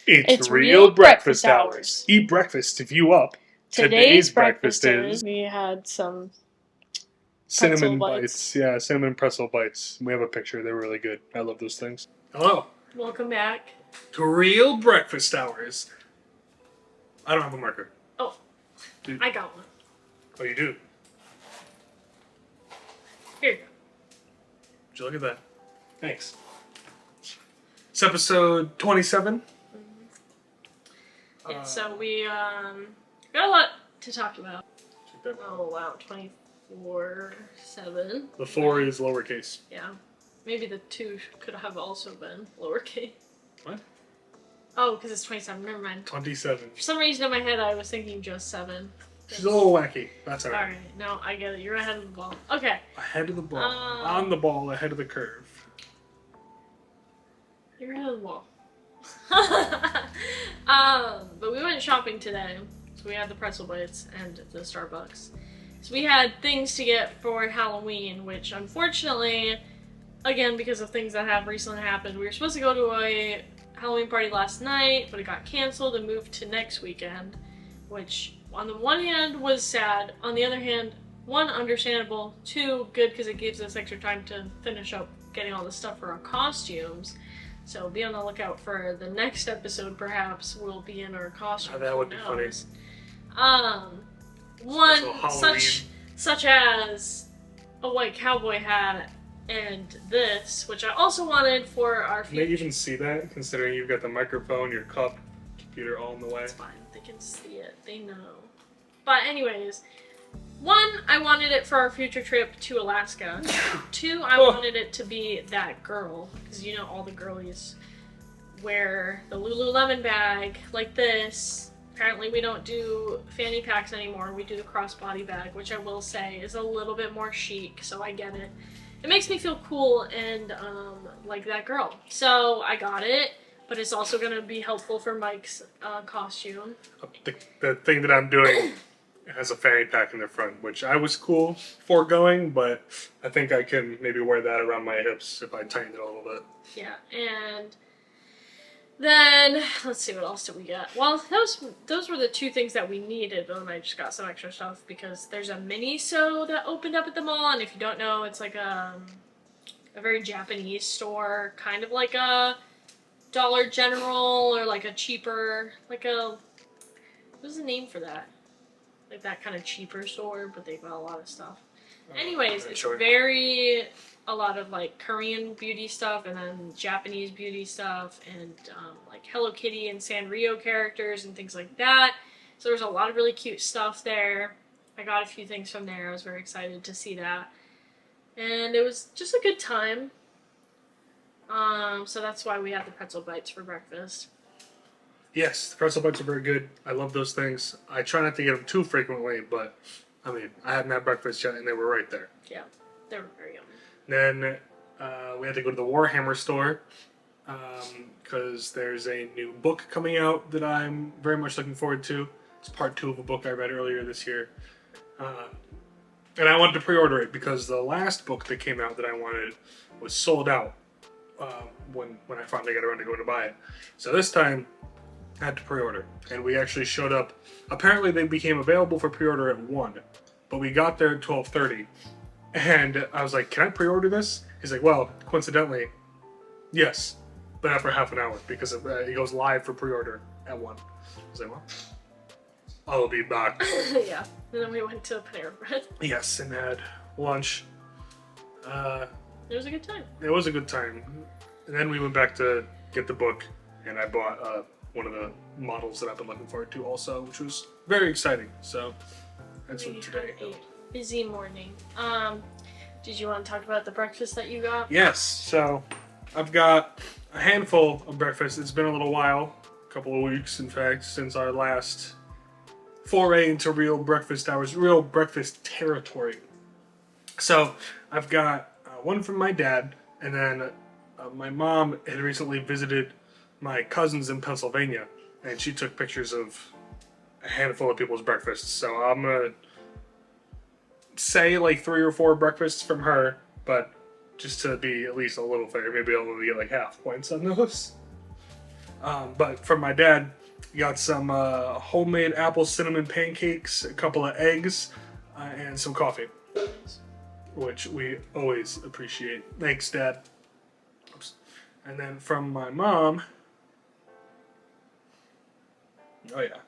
It's real breakfast hours. Eat breakfast to view up. Today's breakfast is we had some cinnamon pretzel bites. Yeah, cinnamon pretzel bites. We have a picture. They're really good. I love those things. Hello. Welcome back. To real breakfast hours. I don't have a marker. Oh, I got one. Oh, you do? Here you go. Would you look at that? Thanks. It's episode 27. Yeah, so we got a lot to talk about. Oh wow, 24/7. The 4 is lowercase. Yeah, maybe the 2 could have also been lowercase. What? Oh, because it's 27. Never mind. 27. For some reason in my head, I was thinking just 7. She's a little wacky. That's alright. Alright, no, I get it. You're ahead of the ball. Okay. Ahead of the ball. On the ball, ahead of the curve. You're ahead of the ball. But we went shopping today. So we had the pretzel bites and the Starbucks. So we had things to get for Halloween, which unfortunately, again, because of things that have recently happened, we were supposed to go to a Halloween party last night, but it got canceled and moved to next weekend, which on the one hand was sad, on the other hand, 1, understandable, 2, good because it gives us extra time to finish up getting all the stuff for our costumes. So be on the lookout for the next episode, perhaps we'll be in our costumes. That would be funny. One such as a white cowboy hat and this, which I also wanted for our future. Can they even see that, considering you've got the microphone, your cup, computer all in the way? It's fine. They can see it. They know. But anyways, 1, I wanted it for our future trip to Alaska. 2, I wanted it to be that girl. Because you know all the girlies wear the Lululemon bag like this. Apparently we don't do fanny packs anymore. We do the crossbody bag, which I will say is a little bit more chic, so I get it. It makes me feel cool and like that girl. So I got it, but it's also going to be helpful for Mike's costume. The thing that I'm doing has a fanny pack in the front, which I was cool foregoing, but I think I can maybe wear that around my hips if I tighten it a little bit. Yeah, and then let's see, what else did we get? Well, those were the 2 things that we needed, and I just got some extra stuff because there's a Miniso that opened up at the mall, and if you don't know, it's like a very Japanese store, kind of like a Dollar General or like a cheaper, like a, what's the name for that? Like that kind of cheaper store, but they've got a lot of stuff. Anyways, it's a lot of like Korean beauty stuff and then Japanese beauty stuff and like Hello Kitty and Sanrio characters and things like that. So there's a lot of really cute stuff there. I got a few things from there. I was very excited to see that. And it was just a good time. So that's why we had the pretzel bites for breakfast. Yes, the pretzel bites are very good. I love those things. I try not to get them too frequently, but I mean, I hadn't had breakfast yet and they were right there. Yeah, they were very yummy. Then we had to go to the Warhammer store because there's a new book coming out that I'm very much looking forward to. It's part 2 of a book I read earlier this year. And I wanted to pre-order it because the last book that came out that I wanted was sold out when I finally got around to going to buy it. So this time, I had to pre-order. And we actually showed up. Apparently they became available for pre-order at 1. But we got there at 12:30. And I was like, can I pre-order this? He's like, well, coincidentally, yes. But after half an hour because it goes live for pre-order at 1. I was like, well, I'll be back. Yeah. And then we went to Panera Bread. Yes, and had lunch. It was a good time. It was a good time. And then we went back to get the book, and I bought one of the models that I've been looking forward to also, which was very exciting. So that's what today. Busy morning. Did you want to talk about the breakfast that you got? Yes. So I've got a handful of breakfast. It's been a little while, a couple of weeks, in fact, since our last foray into real breakfast hours, real breakfast territory. So I've got one from my dad, and then my mom had recently visited my cousins in Pennsylvania, and she took pictures of a handful of people's breakfasts. So I'm gonna say like 3 or 4 breakfasts from her, but just to be at least a little fair, maybe I'll only get like half points on those. But from my dad, got some homemade apple cinnamon pancakes, a couple of eggs, and some coffee, which we always appreciate. Thanks, Dad. Oops. And then from my mom, oh yeah,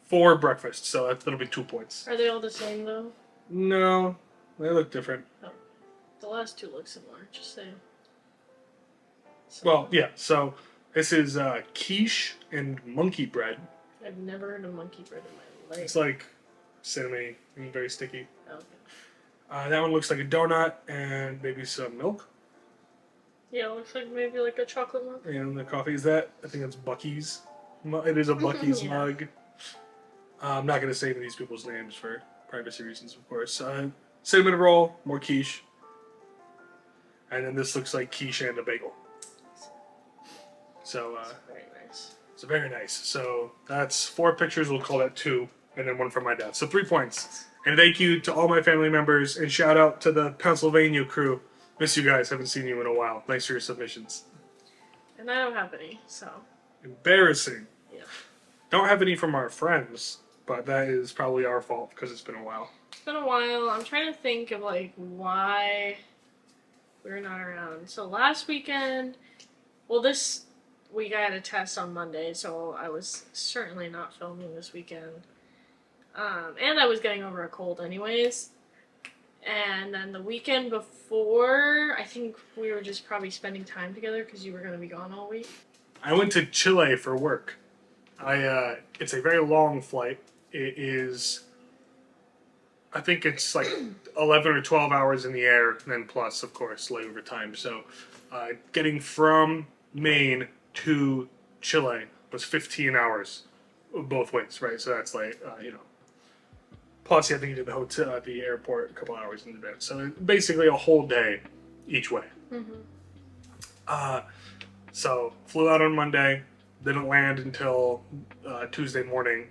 4 breakfasts. So that'll be 2 points. Are they all the same though? No, they look different. Oh. The last 2 look similar, just saying. Well, yeah, so this is quiche and monkey bread. I've never heard of monkey bread in my life. It's like cinnamon and very sticky. Okay. That one looks like a donut and maybe some milk. Yeah, it looks like maybe like a chocolate milk. And the coffee is that. I think it's Bucky's. It is a Bucky's Yeah. mug. I'm not going to say any of these people's names for privacy reasons, of course. Cinnamon roll, more quiche. And then this looks like quiche and a bagel. So, Very nice. so very nice. So that's 4 pictures. We'll call that 2. And then 1 from my dad. So 3 points. And thank you to all my family members. And shout out to the Pennsylvania crew. Miss you guys. Haven't seen you in a while. Thanks for your submissions. And I don't have any, so. Embarrassing. Yeah. Don't have any from our friends. But that is probably our fault because it's been a while. It's been a while. I'm trying to think of like why we're not around. So last weekend, well, this week I had a test on Monday, so I was certainly not filming this weekend. And I was getting over a cold anyways. And then the weekend before, I think we were just probably spending time together because you were going to be gone all week. I went to Chile for work. It's a very long flight. It is, I think it's like 11 or 12 hours in the air, and then plus, of course, layover time. So getting from Maine to Chile was 15 hours both ways, right? So that's like, plus you have to get to the hotel at the airport a couple hours in advance. So basically a whole day each way. Mm-hmm. So flew out on Monday, didn't land until Tuesday morning.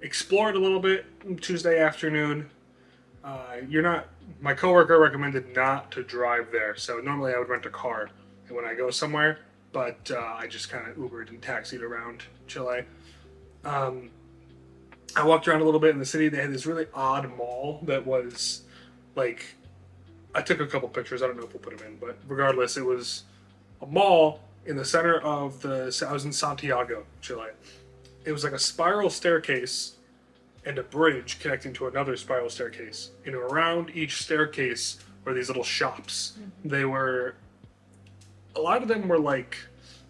Explored a little bit Tuesday afternoon. My coworker recommended not to drive there, so normally I would rent a car when I go somewhere, but I just kind of Ubered and taxied around Chile. I walked around a little bit in the city. They had this really odd mall that was like, I took a couple pictures. I don't know if we'll put them in, but regardless, it was a mall in the center of I was in Santiago, Chile. It was like a spiral staircase and a bridge connecting to another spiral staircase. And around each staircase were these little shops. Mm-hmm. A lot of them were like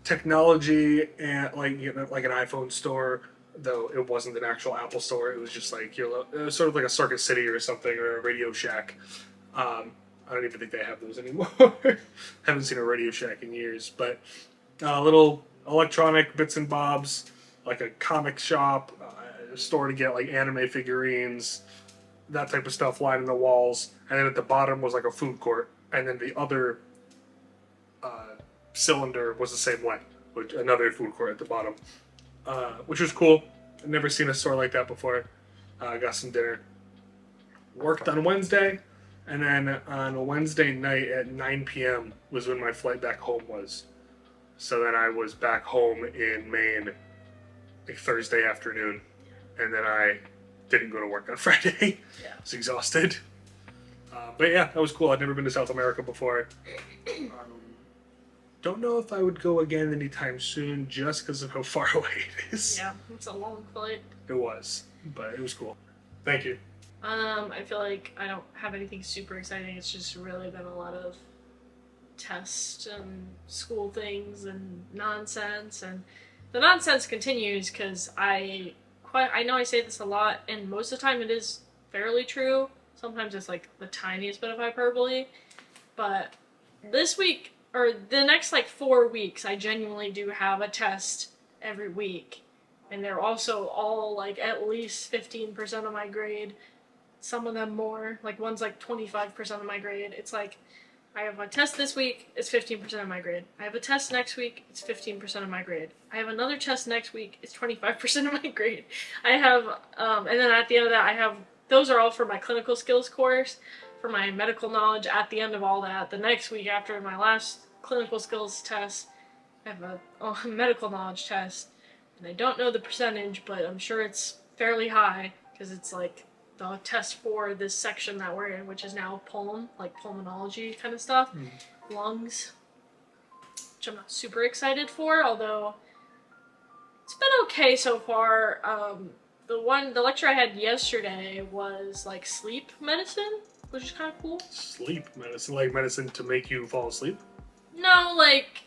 technology and like like an iPhone store, though it wasn't an actual Apple store. It was just like it was sort of like a Circuit City or something, or a Radio Shack. I don't even think they have those anymore. Haven't seen a Radio Shack in years, but little electronic bits and bobs, like a comic shop, a store to get like anime figurines, that type of stuff lining the walls. And then at the bottom was like a food court, and then the other cylinder was the same way, with another food court at the bottom, which was cool. I've never seen a store like that before. Got some dinner. Worked on Wednesday, and then on Wednesday night at 9 p.m. was when my flight back home was. So then I was back home in Maine like Thursday afternoon, and then I didn't go to work on Friday. Yeah. I was exhausted. But yeah, that was cool. I'd never been to South America before. Don't know if I would go again anytime soon just because of how far away it is. Yeah, it's a long flight. It was, but it was cool. Thank you. I feel like I don't have anything super exciting. It's just really been a lot of tests and school things and nonsense, and the nonsense continues because I know I say this a lot, and most of the time it is fairly true. Sometimes it's like the tiniest bit of hyperbole, but this week or the next like 4 weeks, I genuinely do have a test every week, and they're also all like at least 15% of my grade. Some of them more, like one's like 25% of my grade. It's like, I have a test this week, it's 15% of my grade. I have a test next week, it's 15% of my grade. I have another test next week, it's 25% of my grade. I have, and then at the end of that, I have, those are all for my clinical skills course, for my medical knowledge. At the end of all that, the next week after my last clinical skills test, I have a medical knowledge test, and I don't know the percentage, but I'm sure it's fairly high because it's like the test for this section that we're in, which is now pulmonology kind of stuff, lungs, which I'm not super excited for, although it's been okay so far. The lecture I had yesterday was like sleep medicine, which is kind of cool. Sleep medicine, like medicine to make you fall asleep? No, like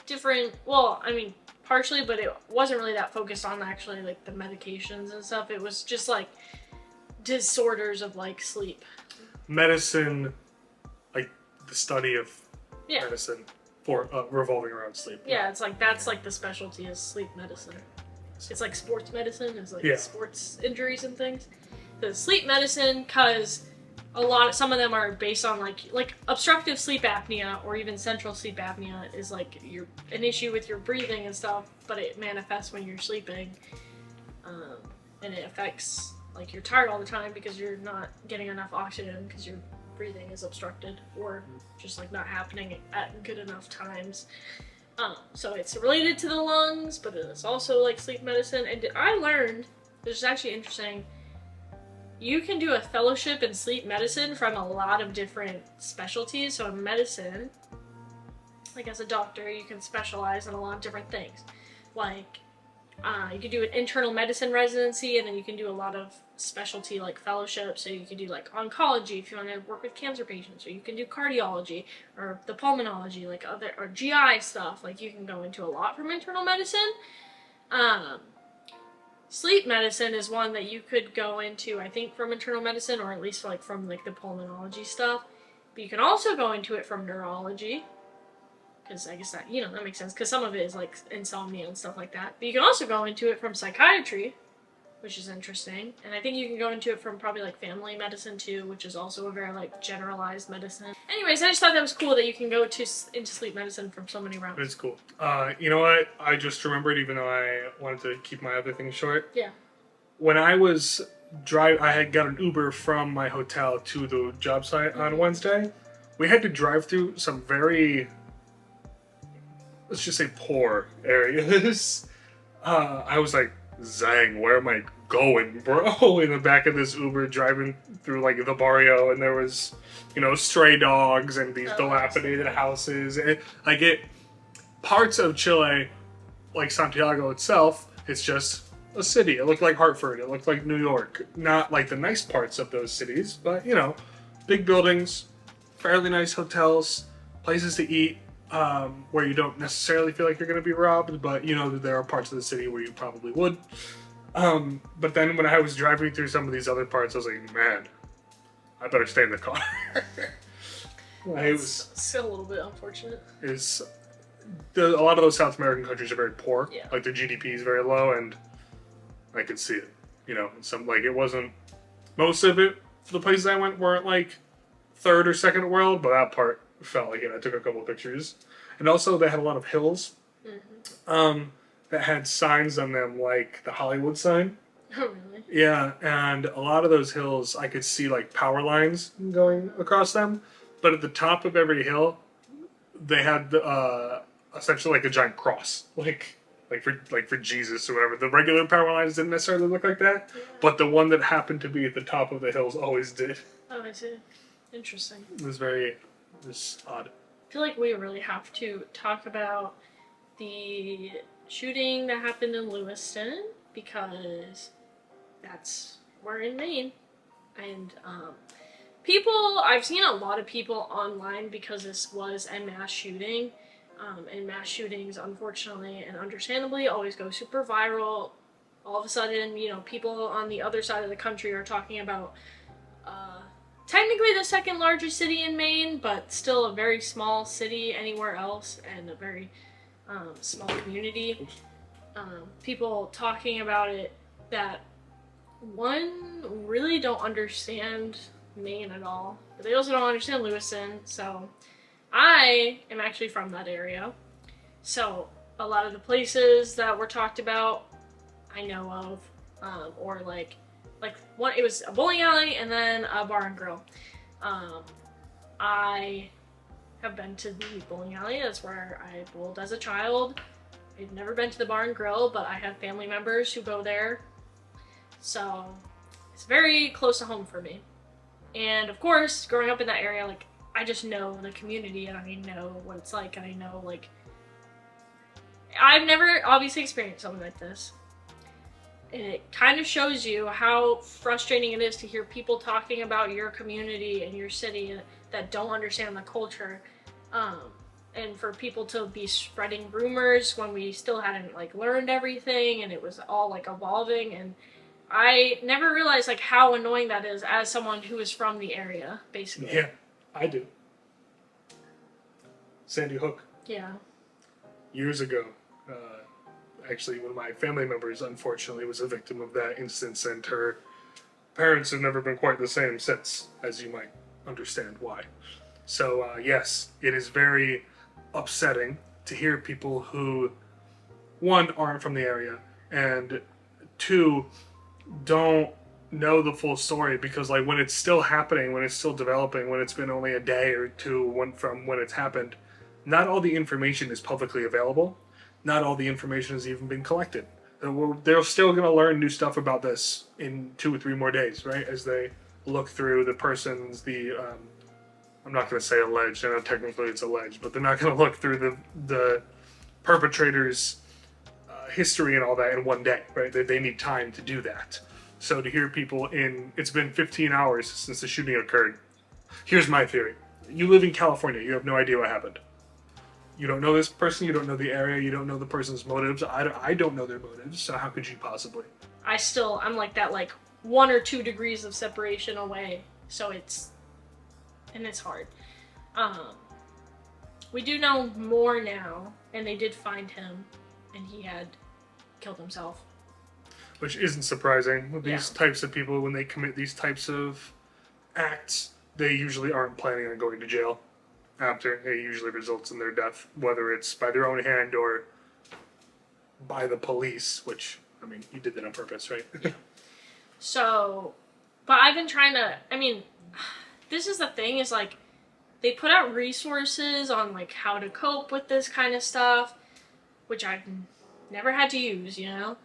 different. Well, I mean, partially, but it wasn't really that focused on actually like the medications and stuff. It was just like disorders of like sleep. Medicine, like the study of Yeah. medicine for revolving around sleep. Yeah, it's like that's like the specialty is sleep medicine. It's like sports medicine, is like sports injuries and things. The sleep medicine, because some of them are based on like obstructive sleep apnea or even central sleep apnea is like an issue with your breathing and stuff, but it manifests when you're sleeping, and it affects like you're tired all the time because you're not getting enough oxygen because your breathing is obstructed or just like not happening at good enough times. So it's related to the lungs, but it's also like sleep medicine. And I learned, which is actually interesting, you can do a fellowship in sleep medicine from a lot of different specialties. So in medicine, like as a doctor, you can specialize in a lot of different things. Like you can do an internal medicine residency, and then you can do a lot of specialty like fellowships. So you can do like oncology if you want to work with cancer patients, or you can do cardiology or the pulmonology, like other or GI stuff. Like you can go into a lot from internal medicine. Sleep medicine is one that you could go into, I think, from internal medicine, or at least like from like the pulmonology stuff. But you can also go into it from neurology. Because I guess that, that makes sense. Because some of it is like insomnia and stuff like that. But you can also go into it from psychiatry, which is interesting. And I think you can go into it from probably like family medicine too, which is also a very like generalized medicine. Anyways, I just thought that was cool that you can go into sleep medicine from so many routes. It's cool. You know what? I just remembered, even though I wanted to keep my other things short. Yeah. When I was I had got an Uber from my hotel to the job site on Wednesday. We had to drive through some very, let's just say, poor areas. I was like, Zang, where am I going, bro? In the back of this Uber driving through like the barrio, and there was, stray dogs and these dilapidated houses. And parts of Chile, like Santiago itself, it's just a city. It looked like Hartford. It looked like New York. Not like the nice parts of those cities, but big buildings, fairly nice hotels, places to eat. Where you don't necessarily feel like you're going to be robbed, but that there are parts of the city where you probably would. But then when I was driving through some of these other parts, I was like, man, I better stay in the car. It was still a little bit unfortunate. A lot of those South American countries are very poor. Yeah. Like their GDP is very low, and I could see it. It wasn't, most of it, the places I went weren't like third or second world, but that part felt like it. I took a couple of pictures. And also they had a lot of hills that had signs on them like the Hollywood sign. Oh, really? Yeah, and a lot of those hills I could see like power lines going across them. But at the top of every hill, they had essentially like a giant cross. Like for Jesus or whatever. The regular power lines didn't necessarily look like that, but the one that happened to be at the top of the hills always did. Oh, I see. Interesting. It was odd. I feel like we really have to talk about the shooting that happened in Lewiston, because we're in Maine. And I've seen a lot of people online, because this was a mass shooting. And mass shootings, unfortunately and understandably, always go super viral. All of a sudden, people on the other side of the country are talking about technically the second largest city in Maine, but still a very small city anywhere else, and a very small community. People talking about it that, one, really don't understand Maine at all, but they also don't understand Lewiston. So I am actually from that area, so a lot of the places that were talked about I know of, or like one, it was a bowling alley and then a bar and grill. I have been to the bowling alley. That's where I bowled as a child. I've never been to the bar and grill, but I have family members who go there. So it's very close to home for me. And of course, growing up in that area, like, I just know the community and I know what it's like, and I know, like, I've never obviously experienced something like this. And it kind of shows you how frustrating it is to hear people talking about your community and your city that don't understand the culture. And for people to be spreading rumors when we still hadn't, like, learned everything and it was all, like, evolving. And I never realized, like, how annoying that is as someone who is from the area, basically. Yeah, I do. Sandy Hook. Yeah. Years ago, actually, one of my family members, unfortunately, was a victim of that instance, and her parents have never been quite the same since, as you might understand why. So, yes, it is very upsetting to hear people who, one, aren't from the area, and two, don't know the full story, because, like, when it's still happening, when it's still developing, when it's been only a day or two from when it's happened, not all the information is publicly available. Not all the information has even been collected. They're still going to learn new stuff about this in 2 or 3 more days, right? As they look through the person's, I'm not going to say alleged, I know technically it's alleged, but they're not going to look through the perpetrator's history and all that in one day, right? They need time to do that. So to hear people it's been 15 hours since the shooting occurred. Here's my theory. You live in California, you have no idea what happened. You don't know this person, you don't know the area, you don't know the person's motives. I don't know their motives, so how could you possibly? I'm like that, like, 1 or 2 degrees of separation away, so it's hard. We do know more now, and they did find him, and he had killed himself. Which isn't surprising. With these types of people, when they commit these types of acts, they usually aren't planning on going to jail after. It usually results in their death, whether it's by their own hand or by the police, which, I mean, you did that on purpose, right? Yeah. So, but I've been trying to, this is the thing, is, like, they put out resources on, like, how to cope with this kind of stuff, which I've never had to use, you know?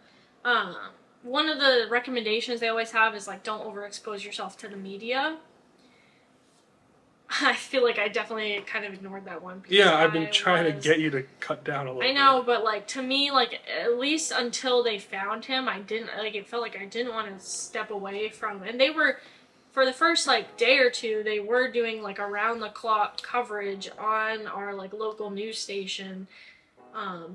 One of the recommendations they always have is, like, don't overexpose yourself to the media. I feel like I definitely kind of ignored that one. Yeah, I've been trying to get you to cut down a little bit. I know, but, like, to me, like, at least until they found him, I didn't, like, it felt like I didn't want to step away from, and they were, for the first, like, day or two, they were doing, like, around-the-clock coverage on our, like, local news station,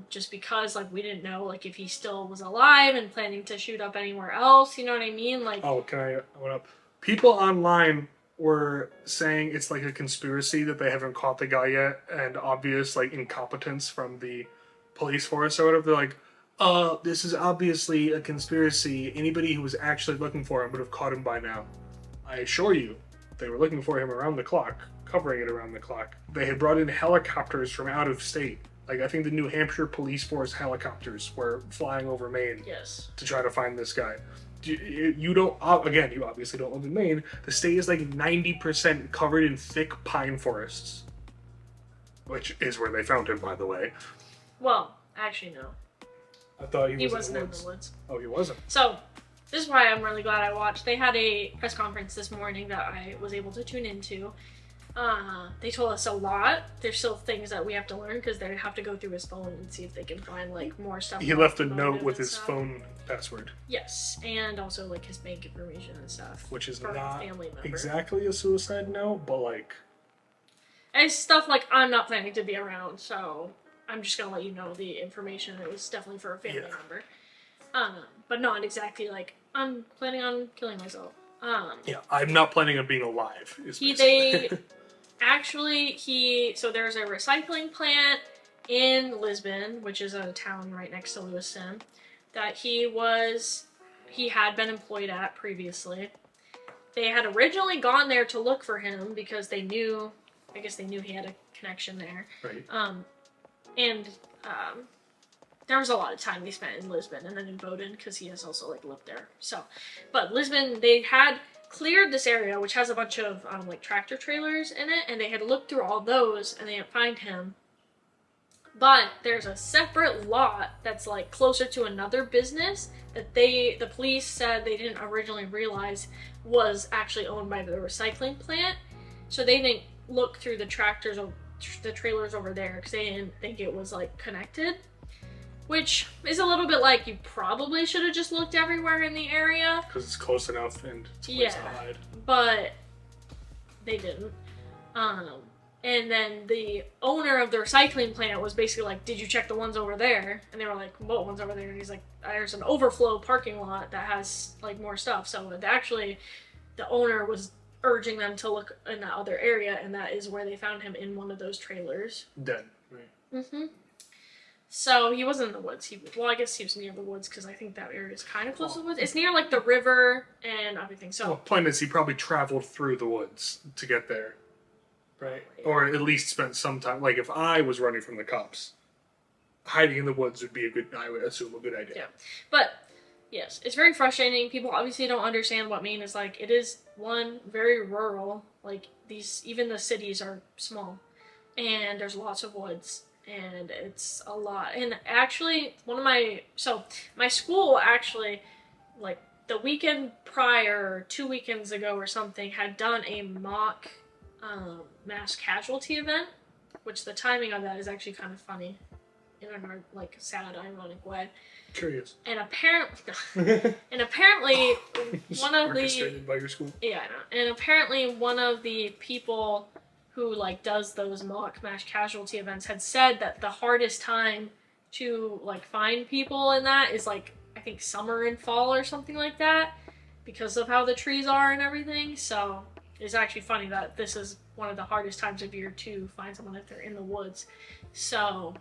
just because, like, we didn't know, like, if he still was alive and planning to shoot up anywhere else, you know what I mean? Like, oh, I went up. People online were saying it's like a conspiracy that they haven't caught the guy yet, and obvious, like, incompetence from the police force or whatever. They're like, this is obviously a conspiracy. Anybody who was actually looking for him would have caught him by now. I assure you, they were looking for him around the clock, covering it around the clock. They had brought in helicopters from out of state. Like, I think the New Hampshire police force helicopters were flying over Maine to try to find this guy. You don't, again, you obviously don't live in Maine. The state is like 90% covered in thick pine forests. Which is where they found him, by the way. Well, actually, no. I thought he wasn't in the woods. Oh, he wasn't? So, this is why I'm really glad I watched. They had a press conference this morning that I was able to tune into. They told us a lot. There's still things that we have to learn, because they have to go through his phone and see if they can find, like, more stuff. He left a note with his phone password. Yes, and also, like, his bank information and stuff. Which is for not a family member. Exactly a suicide note, but, like... It's stuff like, I'm not planning to be around, so I'm just gonna let you know the information. It was definitely for a family member. But not exactly, like, I'm planning on killing myself. Yeah, I'm not planning on being alive. So there's a recycling plant in Lisbon, which is a town right next to Lewiston, that he had been employed at previously. They had originally gone there to look for him because they knew he had a connection there. Right. There was a lot of time they spent in Lisbon and then in Bowdoin, because he has also, like, lived there. So, but Lisbon, they had cleared this area, which has a bunch of like tractor trailers in it, and they had looked through all those and they didn't find him. But there's a separate lot that's like closer to another business that the police said they didn't originally realize was actually owned by the recycling plant. So they didn't look through the trailers over there because they didn't think it was like connected. Which is a little bit like you probably should have just looked everywhere in the area. Because it's close enough and it's a place to hide. But they didn't. And then the owner of the recycling plant was basically like, did you check the ones over there? And they were like, what ones over there? And he's like, there's an overflow parking lot that has like more stuff. So actually the owner was urging them to look in that other area, and that is where they found him, in one of those trailers. Dead, right? Mm-hmm. So he wasn't in the woods. Well, I guess he was near the woods because I think that area is kind of close to the woods. It's near like the river and everything. So well, point is, he probably traveled through the woods to get there. Right? Or at least spent some time. Like, if I was running from the cops, hiding in the woods would be I would assume, a good idea. Yeah. But, yes, it's very frustrating. People obviously don't understand what Maine is like. It is, one, very rural. Like, even the cities are small. And there's lots of woods. And it's a lot. And actually, my school actually, like, the weekend prior, 2 weekends ago or something, had done a mock mass casualty event, which the timing of that is actually kind of funny in a like sad, ironic way. Curious. And apparently one of orchestrated by your school. Yeah, I know. And apparently one of the people who like does those mock mass casualty events had said that the hardest time to like find people in that is like I think summer and fall or something like that, because of how the trees are and everything. So it's actually funny that this is one of the hardest times of year to find someone if they're in the woods. So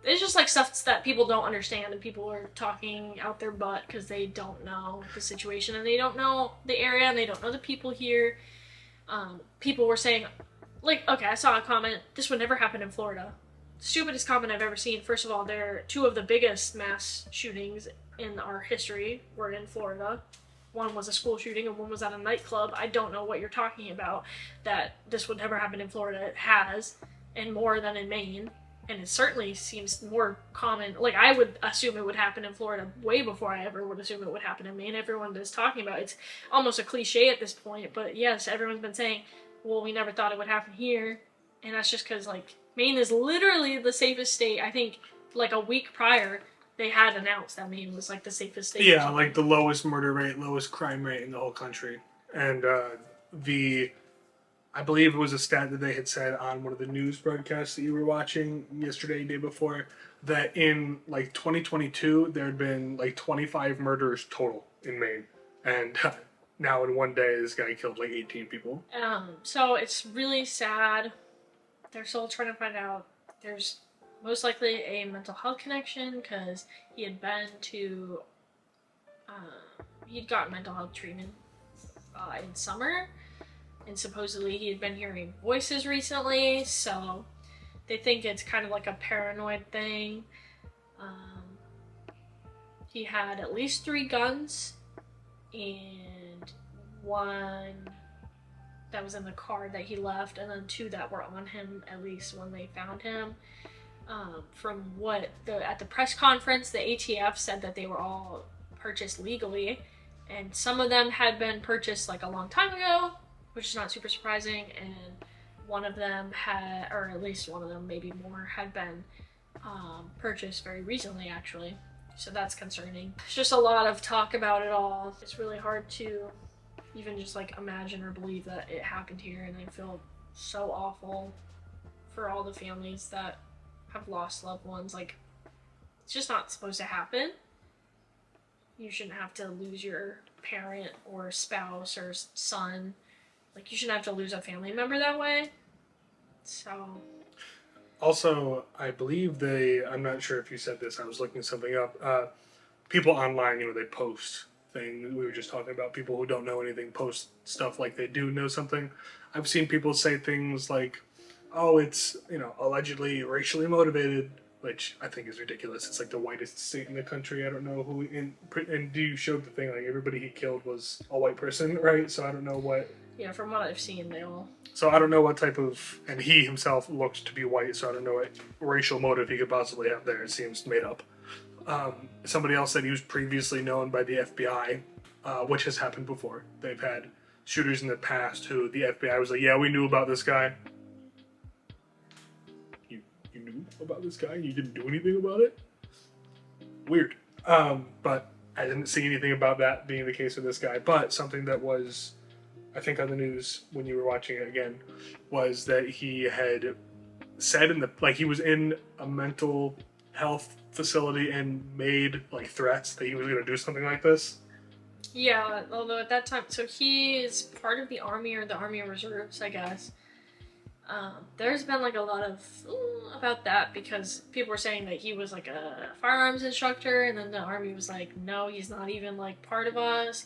it's just like stuff that people don't understand, and people are talking out their butt because they don't know the situation and they don't know the area and they don't know the people here. People were saying, like, okay, I saw a comment, this would never happen in Florida. Stupidest comment I've ever seen. First of all, two of the biggest mass shootings in our history were in Florida. One was a school shooting and one was at a nightclub. I don't know what you're talking about, that this would never happen in Florida. It has, and more than in Maine. And it certainly seems more common. Like, I would assume it would happen in Florida way before I ever would assume it would happen in Maine. Everyone is talking about it. It's almost a cliche at this point, but yes, everyone's been saying, well, we never thought it would happen here. And that's just because, like, Maine is literally the safest state. I think, like, a week prior, they had announced that Maine was like the safest state. Yeah, like the lowest murder rate, lowest crime rate in the whole country. And I believe it was a stat that they had said on one of the news broadcasts that you were watching yesterday, day before, that in like 2022 there had been like 25 murders total in Maine, and now in one day this guy killed like 18 people. So it's really sad. They're still trying to find out. There's most likely a mental health connection because he had been to, he'd gotten mental health treatment in summer, and supposedly he had been hearing voices recently, so they think it's kind of like a paranoid thing. He had at least 3 guns, and 1 that was in the car that he left, and then 2 that were on him, at least when they found him. From what at the press conference, the ATF said that they were all purchased legally, and some of them had been purchased like a long time ago, which is not super surprising, and one of them had, or at least one of them, maybe more, had been purchased very recently, actually. So that's concerning. It's just a lot of talk about it all. It's really hard to even just like imagine or believe that it happened here, and I feel so awful for all the families that have lost loved ones. Like, it's just not supposed to happen. You shouldn't have to lose your parent or spouse or son. Like, you shouldn't have to lose a family member that way. So. Also, I believe I'm not sure if you said this, I was looking something up. People online, they post things. We were just talking about people who don't know anything post stuff like they do know something. I've seen people say things like, oh, it's, allegedly racially motivated, which I think is ridiculous. It's like the whitest state in the country. I don't know who. And you showed the thing, like everybody he killed was a white person, right? So I don't know what. Yeah, from what I've seen, they all. So I don't know what type of, and he himself looked to be white, so I don't know what racial motive he could possibly have there. It seems made up. Somebody else said he was previously known by the FBI, which has happened before. They've had shooters in the past who the FBI was like, yeah, we knew about this guy. You knew about this guy and you didn't do anything about it? Weird. But I didn't see anything about that being the case with this guy. But something that was, I think, on the news when you were watching it again, was that he had said he was in a mental health facility and made like threats that he was going to do something like this. Yeah, although at that time, so he is part of the Army or the Army Reserves, I guess. There's been like a lot of about that because people were saying that he was like a firearms instructor, and then the Army was like, no, he's not even like part of us.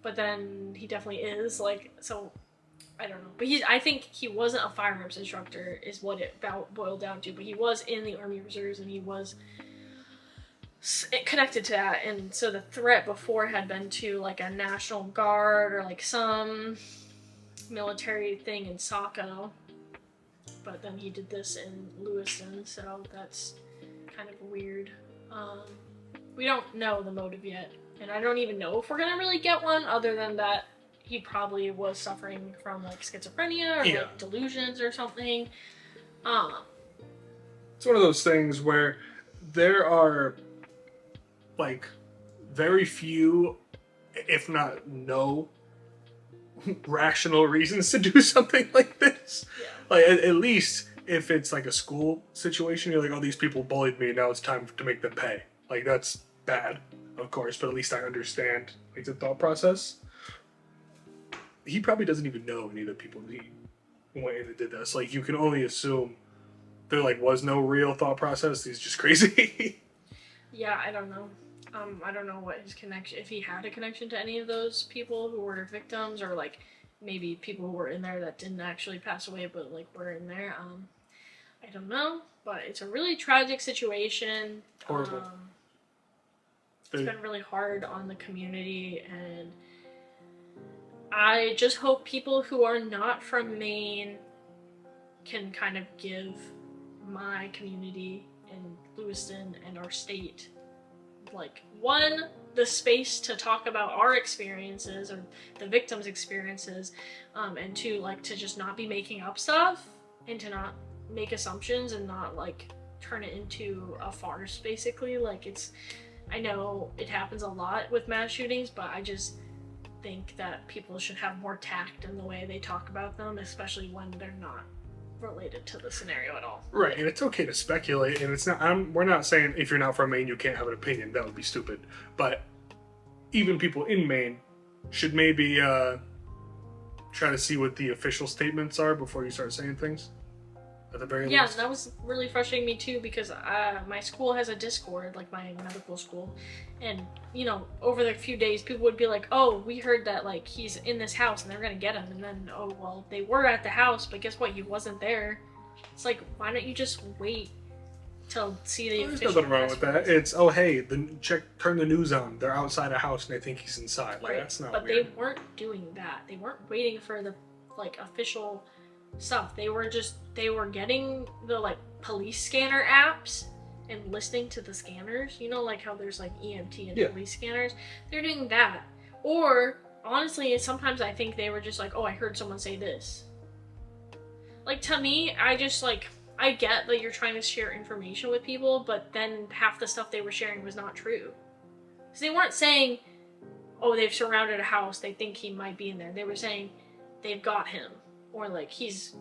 But then he definitely is, like, so I don't know. But I think he wasn't a firearms instructor is what it boiled down to. But he was in the Army Reserves and he was connected to that. And so the threat before had been to like a National Guard or like some military thing in Saco. But then he did this in Lewiston, so that's kind of weird. We don't know the motive yet. And I don't even know if we're gonna really get one, other than that he probably was suffering from like schizophrenia or like delusions or something. It's one of those things where there are like very few, if not no, rational reasons to do something like this. Yeah. Like at least if it's like a school situation, you're like, oh, these people bullied me, now it's time to make them pay. Like that's bad, of course, but at least I understand like the thought process. He probably doesn't even know any of the people he went in and did this. Like you can only assume there like was no real thought process. He's just crazy. Yeah, I don't know. I don't know what his connection, if he had a connection to any of those people who were victims, or like maybe people who were in there that didn't actually pass away but like were in there. I don't know, but it's a really tragic situation. Horrible. It's been really hard on the community, and I just hope people who are not from Maine can kind of give my community in Lewiston and our state, like, one, the space to talk about our experiences or the victims' experiences, and two, like, to just not be making up stuff and to not make assumptions and not, like, turn it into a farce, basically. Like, I know it happens a lot with mass shootings, but I just think that people should have more tact in the way they talk about them, especially when they're not related to the scenario at all. Right, and it's okay to speculate, and it's not. We're not saying if you're not from Maine you can't have an opinion. That would be stupid. But even people in Maine should maybe try to see what the official statements are before you start saying things. At the very least. That was really frustrating me too, because my school has a Discord, like my medical school, and you know, over the few days people would be like, oh, we heard that like he's in this house and they're gonna get him, and then, oh well, they were at the house, but guess what, he wasn't there. It's like, why don't you just wait till see the official? There's nothing wrong with that. It's, oh hey, turn the news on, they're outside a house and they think he's inside. Like, right. That's not but weird. They weren't doing that. They weren't waiting for the like official stuff. They were getting the like police scanner apps and listening to the scanners, you know, like how there's like EMT and police scanners. They're doing that. Or honestly, sometimes I think they were just like, oh, I heard someone say this. Like, to me, I get that you're trying to share information with people, but then half the stuff they were sharing was not true. So they weren't saying, oh, they've surrounded a house, they think he might be in there. They were saying they've got him. Or like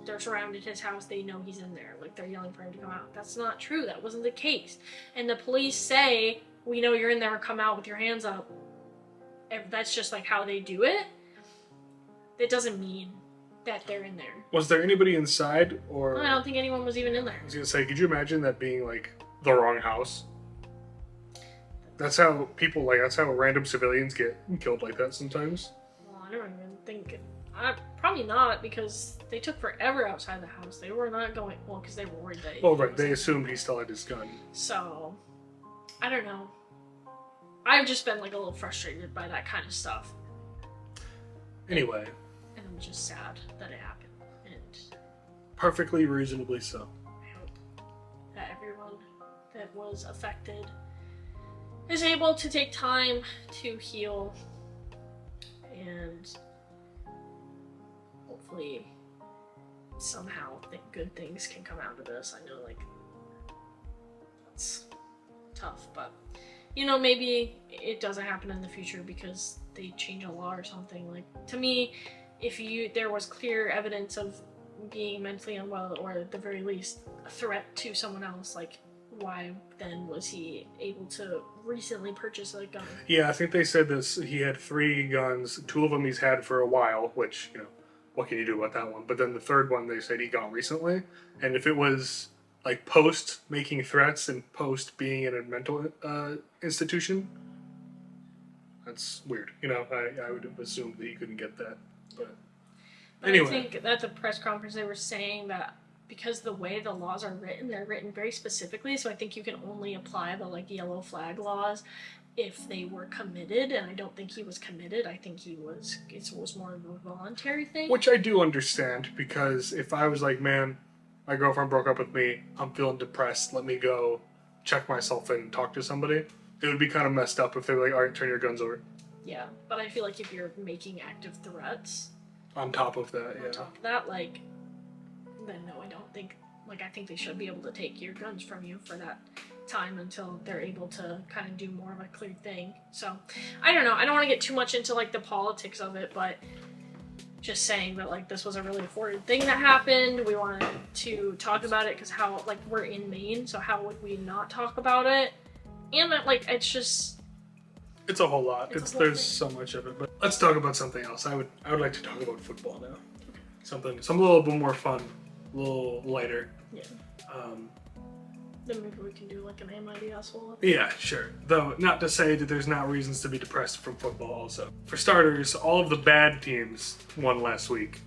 they're surrounded his house, they know he's in there, like they're yelling for him to come out. That's not true, that wasn't the case. And the police say, we know you're in there, come out with your hands up. If that's just like how they do it, that doesn't mean that they're in there. Was there anybody inside, or? No, I don't think anyone was even in there. I was gonna say, could you imagine that being like the wrong house? That's how random civilians get killed like that sometimes. Well, I don't even think, Probably not, because they took forever outside the house. They were not going, well, because they were worried that... Well, right, they assumed he still had his gun. So, I don't know. I've just been, like, a little frustrated by that kind of stuff. Anyway. And I'm just sad that it happened. And perfectly reasonably so. I hope that everyone that was affected is able to take time to heal, and hopefully somehow good things can come out of this. I know, like, that's tough, but you know, maybe it doesn't happen in the future because they change a law or something. Like, to me, if there was clear evidence of being mentally unwell, or at the very least a threat to someone else, like, why then was he able to recently purchase a gun? Yeah, I think they said this. He had 3 guns. 2 of them he's had for a while, which, you know, what can you do about that one? But then the 3rd one they said he got recently. And if it was, like, post making threats and post being in a mental institution, that's weird. You know, I would have assumed that he couldn't get that. But anyway. I think at the press conference they were saying that because the way the laws are written, they're written very specifically, so I think you can only apply the, like, yellow flag laws if they were committed, and I don't think he was committed. I think it was more of a voluntary thing. Which I do understand, because if I was like, man, my girlfriend broke up with me, I'm feeling depressed, let me go check myself in and talk to somebody, it would be kind of messed up if they were like, alright, turn your guns over. Yeah, but I feel like if you're making active threats... On top of that, yeah. On top of that, like, then no, I don't think, like, I think they should be able to take your guns from you for that time until they're able to kind of do more of a clear thing. So, I don't know, I don't want to get too much into, like, the politics of it, but just saying that, like, this was a really horrid thing that happened. We wanted to talk about it because how, like, we're in Maine, so how would we not talk about it? And, like, it's just... It's a whole lot. There's so much of it. But let's talk about something else. I would like to talk about football now. Something a little bit more fun, a little lighter. Yeah. Then maybe we can do, like, an AITA asshole. Yeah, sure. Though, not to say that there's not reasons to be depressed from football also. For starters, all of the bad teams won last week.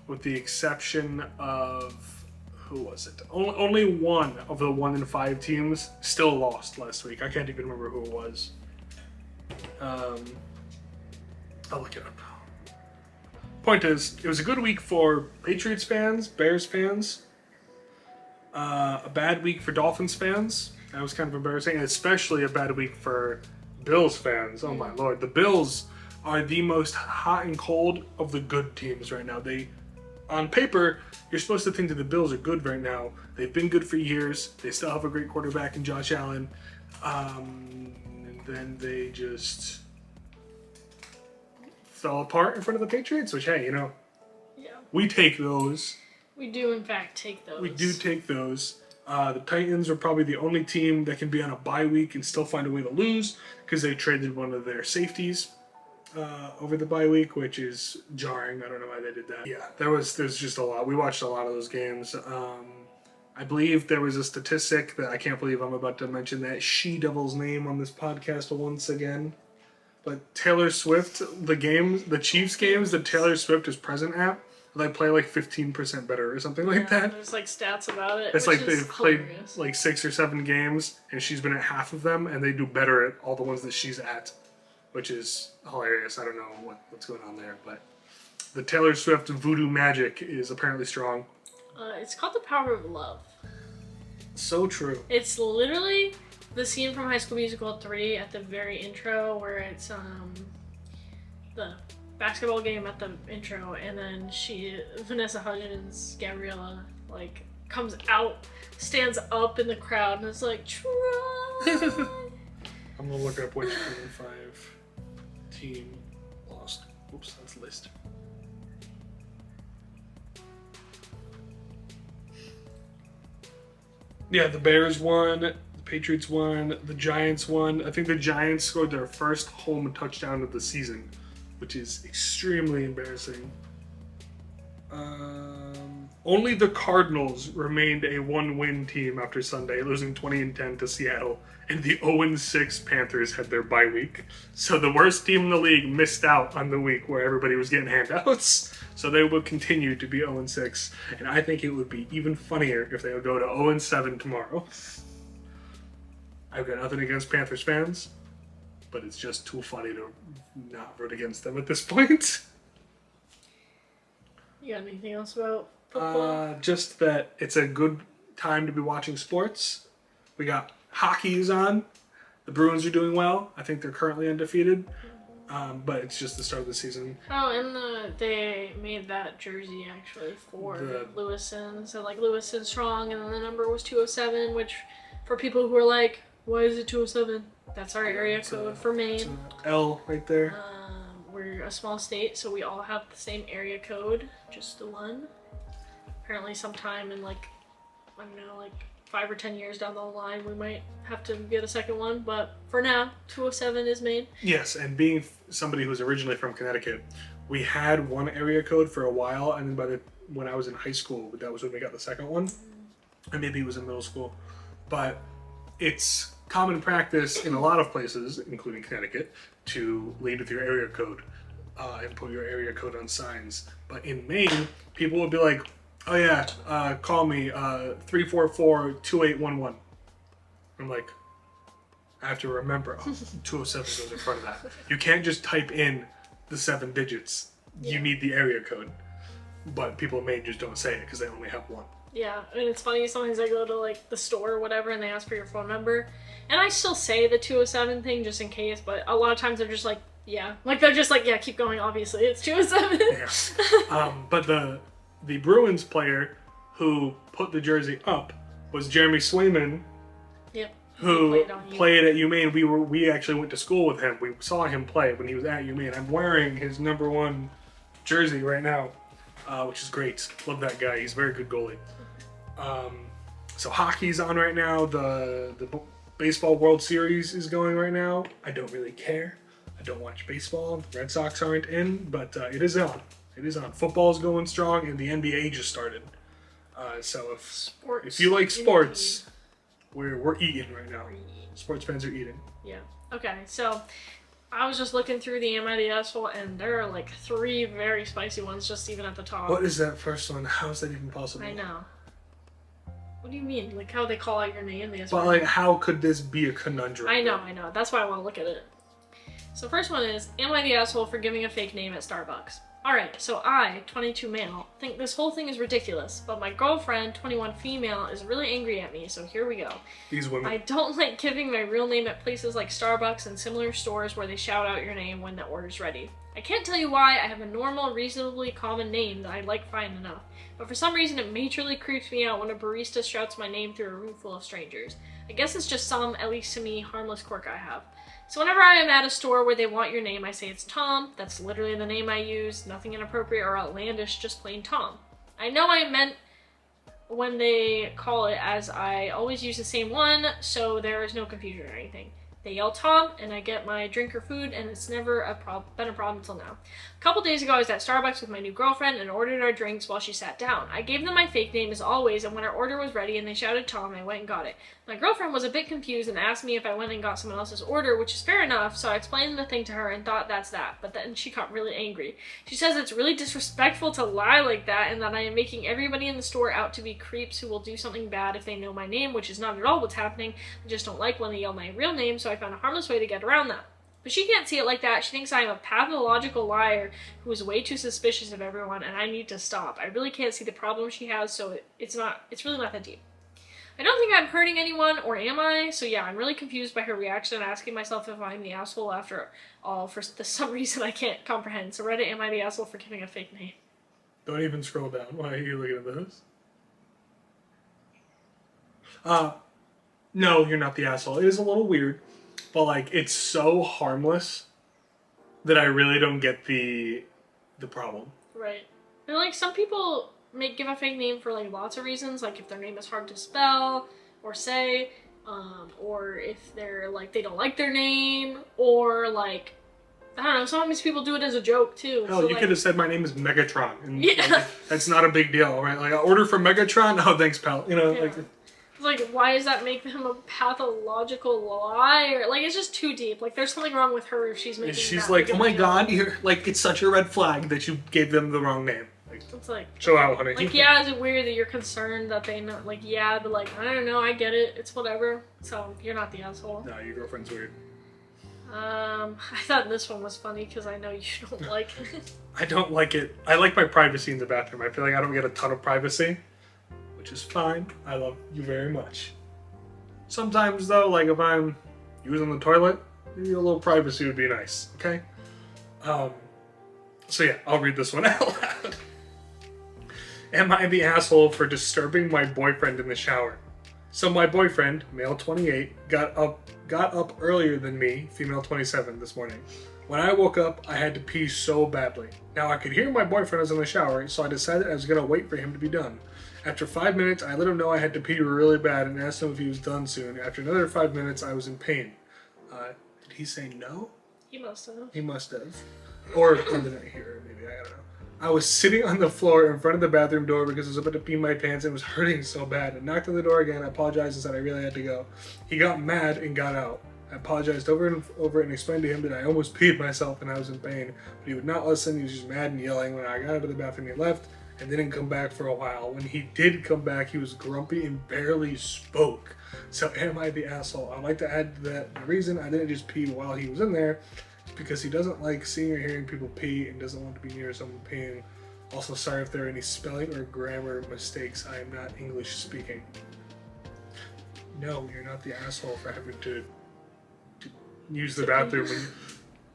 With the exception of... who was it? Only one of the 1 in 5 teams still lost last week. I can't even remember who it was. I'll look it up. Point is, it was a good week for Patriots fans, Bears fans. A bad week for Dolphins fans. That was kind of embarrassing. And especially a bad week for Bills fans. Oh my lord. The Bills are the most hot and cold of the good teams right now. On paper, you're supposed to think that the Bills are good right now. They've been good for years. They still have a great quarterback in Josh Allen. And then they just fell apart in front of the Patriots, which, hey, you know, Yeah. we take those. We do, in fact, take those. We do take those. The Titans are probably the only team that can be on a bye week and still find a way to lose because they traded one of their safeties over the bye week, which is jarring. I don't know why they did that. Yeah, there's just a lot. We watched a lot of those games. I believe there was a statistic that I can't believe I'm about to mention that she-devil's name on this podcast once again. But Taylor Swift, the Chiefs games that Taylor Swift is present at, they play like 15% better or something like that. There's like stats about it. It's like they've played hilarious. like 6 or 7 games and she's been at half of them and they do better at all the ones that she's at, which is hilarious. I don't know what's going on there, but the Taylor Swift voodoo magic is apparently strong. It's called The Power of Love. So true. It's literally the scene from High School Musical 3 at the very intro where it's the basketball game at the intro, and then Vanessa Hudgens, Gabriella, like, comes out, stands up in the crowd, and it's like, try. I'm gonna look up which 1 in 5 team lost. Oops, that's a list. Yeah, the Bears won, the Patriots won, the Giants won. I think the Giants scored their first home touchdown of the season, which is extremely embarrassing. Only the Cardinals remained a 1-win team after Sunday, losing 20-10 to Seattle, and the 0-6 Panthers had their bye week. So the worst team in the league missed out on the week where everybody was getting handouts. So they will continue to be 0-6, and I think it would be even funnier if they would go to 0-7 tomorrow. I've got nothing against Panthers fans, but it's just too funny to not root against them at this point. You got anything else about football? Just that it's a good time to be watching sports. We got hockey's on. The Bruins are doing well. I think they're currently undefeated. But it's just the start of the season. Oh, and they made that jersey actually for Lewiston. So like Lewiston strong, and then the number was 207, which for people who are like, why is it 207? That's our area code for Maine. It's an L right there. We're a small state, so we all have the same area code, just the one. Apparently sometime in like, I don't know, like 5 or 10 years down the line, we might have to get a second one, but for now, 207 is Maine. Yes, and being somebody who's originally from Connecticut, we had one area code for a while, and then when I was in high school, that was when we got the second one, and maybe it was in middle school. But it's common practice in a lot of places, including Connecticut, to lead with your area code and put your area code on signs. But in Maine, people would be like, oh yeah, call me 344-2811. I'm like, I have to remember, 207 goes in front of that. You can't just type in the 7 digits. You need the area code. But people in Maine just don't say it because they only have one. Yeah, I mean, it's funny, sometimes I go to like the store or whatever and they ask for your phone number. And I still say the 207 thing just in case, but a lot of times they're just like, yeah. Like they're just like, yeah, keep going, obviously, it's 207. Yeah. But the Bruins player who put the jersey up was Jeremy Swayman. Yep. Who played at UMaine. We actually went to school with him. We saw him play when he was at UMaine. I'm wearing his number 1 jersey right now, which is great. Love that guy. He's a very good goalie. So hockey's on right now. The baseball World Series is going right now. I don't really care. I don't watch baseball. The Red Sox aren't in, but it is on. It is on. Football's going strong, and the NBA just started. So if you like sports, we're eating right now. Sports fans are eating. Yeah. Okay, so I was just looking through the Am I the Asshole, and there are like 3 very spicy ones just even at the top. What is that first one? How is that even possible? I know. What do you mean? Like how they call out your name? But like, how could this be a conundrum? I know. That's why I want to look at it. So first one is, am I the asshole for giving a fake name at Starbucks? Alright, so I, 22 male, think this whole thing is ridiculous, but my girlfriend, 21 female, is really angry at me, so here we go. These women. I don't like giving my real name at places like Starbucks and similar stores where they shout out your name when the order's ready. I can't tell you why. I have a normal, reasonably common name that I like fine enough, but for some reason it majorly creeps me out when a barista shouts my name through a room full of strangers. I guess it's just some, at least to me, harmless quirk I have. So whenever I am at a store where they want your name, I say it's Tom. That's literally the name I use. Nothing inappropriate or outlandish, just plain Tom. I know I meant when they call it, as I always use the same one, so there is no confusion or anything. They yell Tom, and I get my drink or food, and it's never been a problem until now. A couple days ago, I was at Starbucks with my new girlfriend and ordered our drinks while she sat down. I gave them my fake name as always, and when our order was ready and they shouted Tom, I went and got it. My girlfriend was a bit confused and asked me if I went and got someone else's order, which is fair enough, so I explained the thing to her and thought that's that, but then she got really angry. She says it's really disrespectful to lie like that and that I am making everybody in the store out to be creeps who will do something bad if they know my name, which is not at all what's happening. I just don't like when they yell my real name, so I found a harmless way to get around that. But she can't see it like that. She thinks I am a pathological liar who is way too suspicious of everyone, and I need to stop. I really can't see the problem she has, so it's really not that deep. I don't think I'm hurting anyone, or am I? So yeah, I'm really confused by her reaction, asking myself if I'm the asshole after all for some reason I can't comprehend. So Reddit, am I the asshole for giving a fake name? Don't even scroll down. Why are you looking at this? No, you're not the asshole. It is a little weird, but like, it's so harmless that I really don't get the problem. Right. And like, some people give a fake name for like lots of reasons, like if their name is hard to spell or say, or if they're like they don't like their name, or like I don't know. Sometimes people do it as a joke too. Hell, so, you like, could have said my name is Megatron, and Yeah. like, that's not a big deal, right? Like, I order from Megatron. Oh, thanks, pal. You know, Yeah. like. It's like, why does that make him a pathological liar? Like, it's just too deep. Like, there's something wrong with her if she's making. She's that like, big oh of a my deal. god, you're like, it's such a red flag that you gave them the wrong name. Like, It's like, chill out, honey. like, yeah, is it weird that you're concerned that they know? Like, yeah, but like, I don't know, I get it. It's whatever. So you're not the asshole. No, your girlfriend's weird. I thought this one was funny because I know you don't like it. I don't like it. I like my privacy in the bathroom. I feel like I don't get a ton of privacy, which is fine. I love you very much. Sometimes though, like if I'm using the toilet, maybe a little privacy would be nice. Okay. So yeah, I'll read this one out loud. Am I the asshole for disturbing my boyfriend in the shower? So my boyfriend, male 28, got up earlier than me, female 27, this morning. When I woke up, I had to pee so badly. Now I could hear my boyfriend was in the shower, so I decided I was gonna wait for him to be done. After 5 minutes, I let him know I had to pee really bad and asked him if he was done soon. After another 5 minutes, I was in pain. Did he say no? He must have. He must have. Or I didn't hear it, maybe, I don't know. I was sitting on the floor in front of the bathroom door because I was about to pee my pants and it was hurting so bad. I knocked on the door again, I apologized and said I really had to go. He got mad and got out. I apologized over and over and explained to him that I almost peed myself and I was in pain. But he would not listen, he was just mad and yelling. When I got out of the bathroom, he left and didn't come back for a while. When he did come back, he was grumpy and barely spoke. So am I the asshole? I'd like to add that the reason I didn't just pee while he was in there is because he doesn't like seeing or hearing people pee and doesn't want to be near someone peeing. Also, sorry if there are any spelling or grammar mistakes. I am not English speaking. No, you're not the asshole for having to use the bathroom.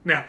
Now,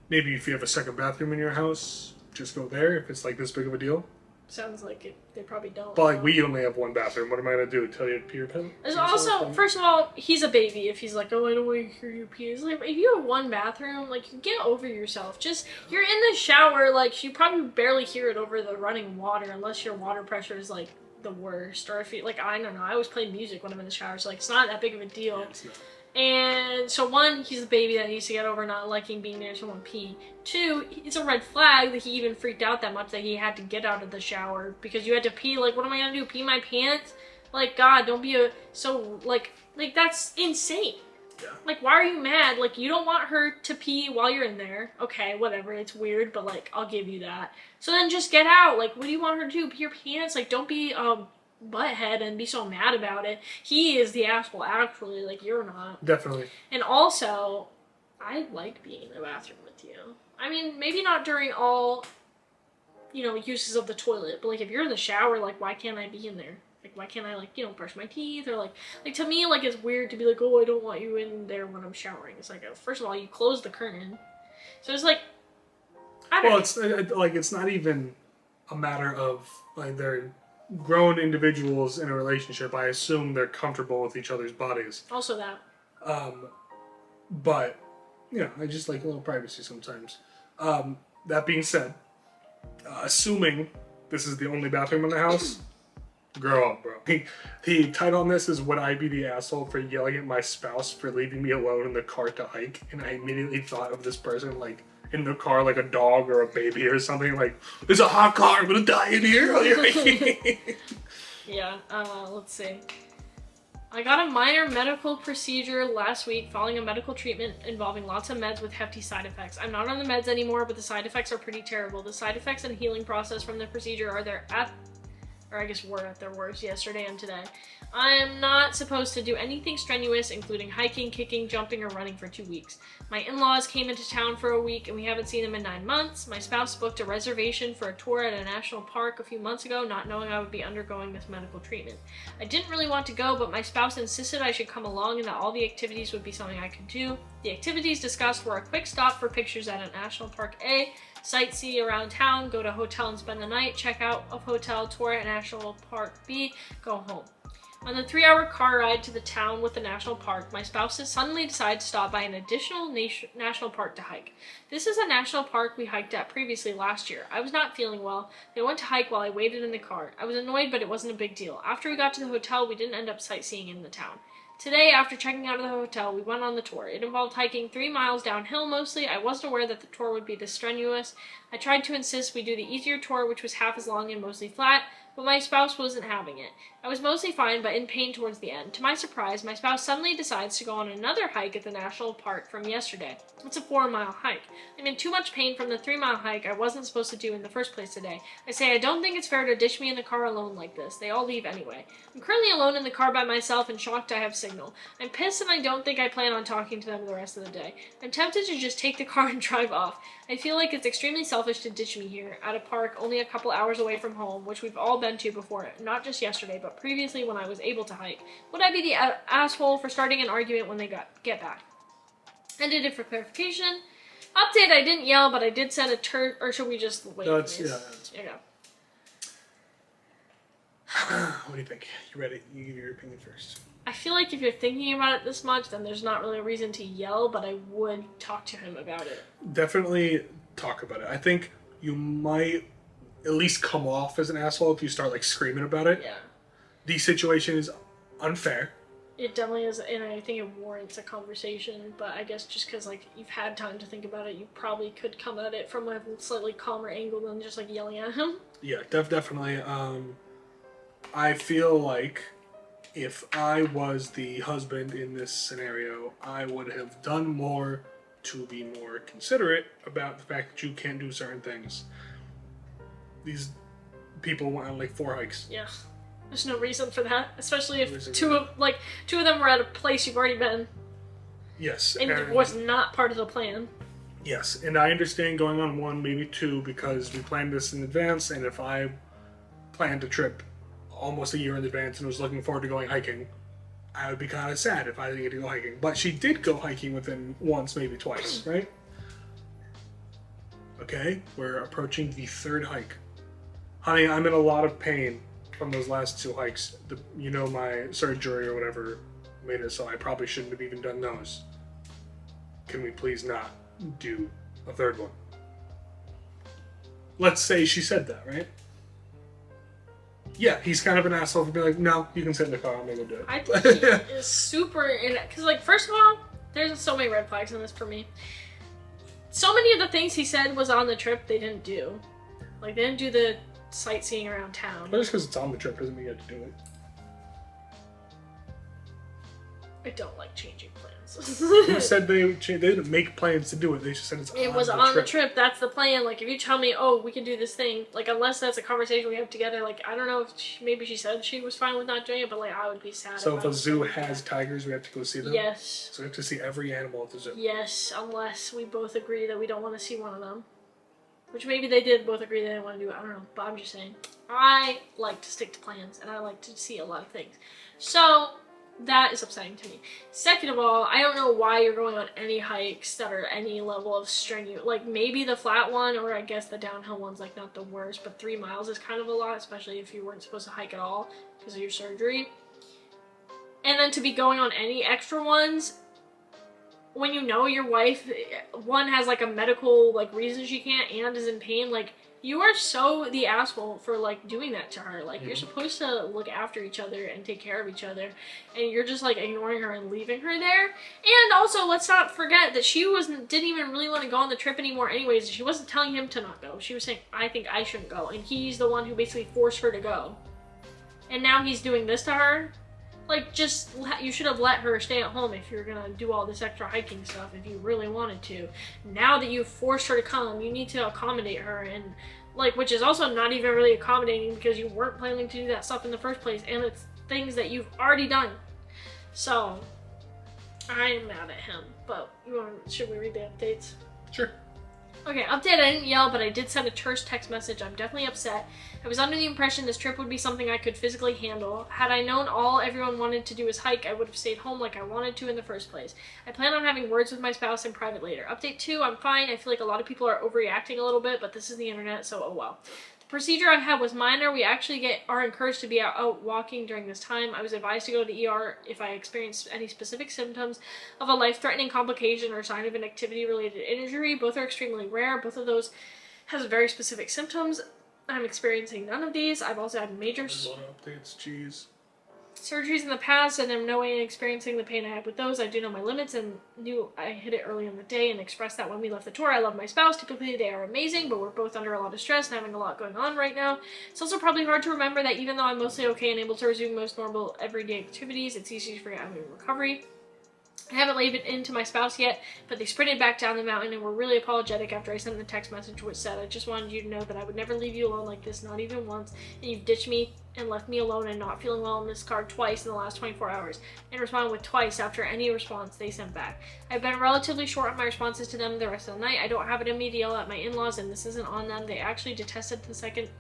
maybe if you have a second bathroom in your house, just go there if it's like this big of a deal. Sounds like it. They probably don't. But like we only have one bathroom. What am I gonna do? Tell you to pee your pants? There's also, first of all, he's a baby. If he's like, oh, I don't want to hear you pee. It's like, if you have one bathroom, like, you get over yourself. Just, you're in the shower, like, you probably barely hear it over the running water unless your water pressure is, like, the worst. Or if you, like, I don't know. I always play music when I'm in the shower, so, like, it's not that big of a deal. Yeah, it's not. And so, one, he's a baby that needs to get over not liking being near someone pee. Two, it's a red flag that he even freaked out that much that he had to get out of the shower because you had to pee. Like, what am I gonna do? Pee my pants? Like, God, don't be like, that's insane. Yeah. Like, why are you mad? Like, you don't want her to pee while you're in there. Okay, whatever. It's weird, but, like, I'll give you that. So then just get out. Like, what do you want her to do? Pee your pants? Like, don't be, butthead and be so mad about it. He is the asshole, actually. Like, you're not. Definitely. And also, I like being in the bathroom with you. I mean, maybe not during all, uses of the toilet, but, like, if you're in the shower, like, why can't I be in there? Like, why can't I, like, brush my teeth? Or, like, to me, like, it's weird to be like, oh, I don't want you in there when I'm showering. It's like, first of all, you close the curtain. So it's like, I don't know. It's not even a matter of, like, they're grown individuals in a relationship. I assume they're comfortable with each other's bodies. Also that. But, I just like a little privacy sometimes. That being said, assuming this is the only bathroom in the house, grow up, bro. The title on this is, would I be the asshole for yelling at my spouse for leaving me alone in the car to hike? And I immediately thought of this person, like, in the car like a dog or a baby or something, like, there's a hot car, I'm gonna die in here while you're hiking. Yeah, let's see. I got a minor medical procedure last week following a medical treatment involving lots of meds with hefty side effects. I'm not on the meds anymore, but the side effects are pretty terrible. The side effects and healing process from the procedure were at their worst yesterday and today. I am not supposed to do anything strenuous, including hiking, kicking, jumping, or running for 2 weeks. My in-laws came into town for a week, and we haven't seen them in 9 months. My spouse booked a reservation for a tour at a national park a few months ago, not knowing I would be undergoing this medical treatment. I didn't really want to go, but my spouse insisted I should come along and that all the activities would be something I could do. The activities discussed were a quick stop for pictures at a national park A, sightsee around town, go to a hotel and spend the night, check out of hotel, tour at National Park B, go home. On the 3-hour car ride to the town with the national park, my spouse suddenly decided to stop by an additional national park to hike. This is a national park we hiked at previously last year. I was not feeling well. They went to hike while I waited in the car. I was annoyed, but it wasn't a big deal. After we got to the hotel, we didn't end up sightseeing in the town. Today, after checking out of the hotel, we went on the tour. It involved hiking 3 miles downhill mostly. I wasn't aware that the tour would be this strenuous. I tried to insist we do the easier tour, which was half as long and mostly flat, but my spouse wasn't having it. I was mostly fine, but in pain towards the end. To my surprise, my spouse suddenly decides to go on another hike at the national park from yesterday. It's a 4-mile hike. I'm in too much pain from the 3-mile hike I wasn't supposed to do in the first place today. I say I don't think it's fair to ditch me in the car alone like this. They all leave anyway. I'm currently alone in the car by myself and shocked I have signal. I'm pissed and I don't think I plan on talking to them the rest of the day. I'm tempted to just take the car and drive off. I feel like it's extremely selfish to ditch me here at a park only a couple hours away from home, which we've all been to before, not just yesterday, but previously when I was able to hike. Would I be the asshole for starting an argument when they get back? Ended it for clarification. Update, I didn't yell, but I did send a or should we just wait? No, There you go. What do you think? You ready? You give your opinion first. I feel like if you're thinking about it this much, then there's not really a reason to yell, but I would talk to him about it. Definitely talk about it. I think you might at least come off as an asshole if you start like screaming about it. Yeah. The situation is unfair. It definitely is, and I think it warrants a conversation, but I guess just because, like, you've had time to think about it, you probably could come at it from a slightly calmer angle than just, like, yelling at him. Yeah, definitely. I feel like if I was the husband in this scenario, I would have done more to be more considerate about the fact that you can't do certain things. These people went on, like, 4 hikes. Yeah. There's no reason for that, especially if two of them were at a place you've already been. Yes. And it was not part of the plan. Yes, and I understand going on 1, maybe 2, because we planned this in advance, and if I planned a trip almost a year in advance and was looking forward to going hiking, I would be kind of sad if I didn't get to go hiking. But she did go hiking with him once, maybe twice, right? Okay, we're approaching the 3rd hike. Honey, I'm in a lot of pain from those last 2 hikes. My surgery or whatever made it so I probably shouldn't have even done those. Can we please not do a 3rd one? Let's say she said that, right? Yeah, he's kind of an asshole for being like, no, you can sit in the car, I'm gonna go do it. I think he is super because, like, first of all, there's so many red flags in this for me. So many of the things he said was on the trip they didn't do. Like, they didn't do the sightseeing around town. But just because it's on the trip doesn't mean you have to do it. I don't like changing plans. Who said they didn't make plans to do it? They just said it was on the trip. That's the plan. Like, if you tell me, oh, we can do this thing, like, unless that's a conversation we have together, like, I don't know if maybe she said she was fine with not doing it, but, like, I would be sad. So if a zoo has tigers, we have to go see them? Yes. So we have to see every animal at the zoo? Yes, unless we both agree that we don't want to see one of them. Which maybe they did both agree they didn't want to do it. I don't know. But I'm just saying. I like to stick to plans, and I like to see a lot of things. So that is upsetting to me. Second of all, I don't know why you're going on any hikes that are any level of strenuous. Like, maybe the flat one, or I guess the downhill one's, like, not the worst, but 3 miles is kind of a lot, especially if you weren't supposed to hike at all because of your surgery. And then to be going on any extra ones when you know your wife, one, has, like, a medical, like, reason she can't and is in pain, like, you are so the asshole for, like, doing that to her. Like, you're supposed to look after each other and take care of each other, and you're just, like, ignoring her and leaving her there. And also, let's not forget that she didn't even really want to go on the trip anymore anyways. She wasn't telling him to not go. She was saying, I think I shouldn't go, and he's the one who basically forced her to go. And now he's doing this to her? Like, you should have let her stay at home if you're gonna do all this extra hiking stuff, if you really wanted to. Now that you've forced her to come, you need to accommodate her, and, like, which is also not even really accommodating because you weren't planning to do that stuff in the first place, and it's things that you've already done. So, I'm mad at him, but should we read the updates? Sure. Okay, update, I didn't yell, but I did send a terse text message. I'm definitely upset. I was under the impression this trip would be something I could physically handle. Had I known all everyone wanted to do is hike, I would have stayed home like I wanted to in the first place. I plan on having words with my spouse in private later. Update 2, I'm fine. I feel like a lot of people are overreacting a little bit, but this is the internet, so oh well. The procedure I had was minor. We actually are encouraged to be out walking during this time. I was advised to go to the ER if I experienced any specific symptoms of a life-threatening complication or sign of an activity-related injury. Both are extremely rare. Both of those has very specific symptoms. I'm experiencing none of these. I've also had major... There's a lot of updates, jeez. surgeries in the past and am no way experiencing the pain I had with those. I do know my limits and knew I hit it early in the day and expressed that when we left the tour. I love my spouse. Typically they are amazing, but we're both under a lot of stress and having a lot going on right now. It's also probably hard to remember that even though I'm mostly okay and able to resume most normal everyday activities, it's easy to forget I'm in recovery. I haven't laid it into my spouse yet, but they sprinted back down the mountain and were really apologetic after I sent the text message which said, I just wanted you to know that I would never leave you alone like this, not even once, and you've ditched me and left me alone and not feeling well in this car twice in the last 24 hours, and responded with twice after any response they sent back. I've been relatively short on my responses to them the rest of the night. I don't have it in me to yell at my in-laws, and this isn't on them. They actually detested the second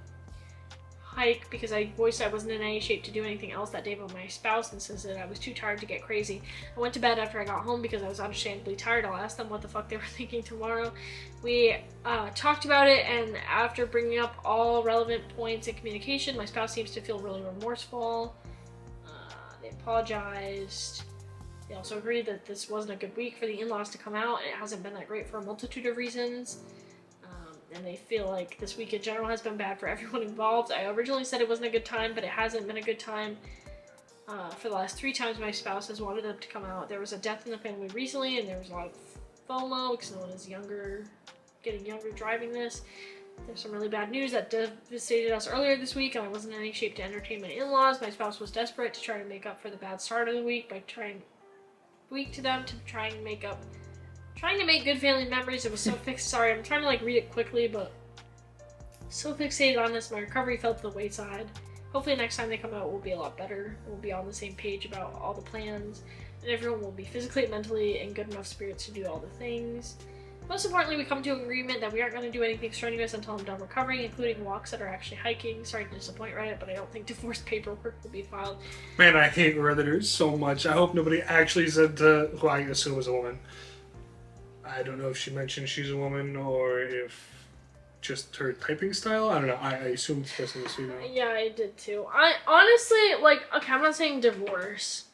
hike because I voiced I wasn't in any shape to do anything else that day, but my spouse insisted I was too tired to get crazy. I went to bed after I got home because I was understandably tired. I'll ask them what the fuck they were thinking tomorrow. We talked about it, and after bringing up all relevant points in communication, my spouse seems to feel really remorseful. They apologized. They also agreed that this wasn't a good week for the in-laws to come out, and it hasn't been that great for a multitude of reasons. And they feel like this week in general has been bad for everyone involved. I originally said it wasn't a good time, but it hasn't been a good time for the last 3 times my spouse has wanted them to come out. There was a death in the family recently, and there was a lot of FOMO because no one is getting younger driving this. There's some really bad news that devastated us earlier this week, and I wasn't in any shape to entertain my in-laws. My spouse was desperate to try to make up for the bad start of the week by trying to make good family memories. It was so fixed. Sorry, I'm trying to read it quickly, but so fixated on this, my recovery fell to the wayside. Hopefully next time they come out, we'll be a lot better. We'll be on the same page about all the plans, and everyone will be physically and mentally in good enough spirits to do all the things. Most importantly, we come to an agreement that we aren't going to do anything strenuous until I'm done recovering, including walks that are actually hiking. Sorry to disappoint Reddit, but I don't think divorce paperwork will be filed. Man, I hate Redditors so much. I hope nobody actually said to who I assume is a woman. I don't know if she mentioned she's a woman or if just her typing style. I don't know. I assume this person is female. Yeah, I did too. I honestly, okay, I'm not saying divorce.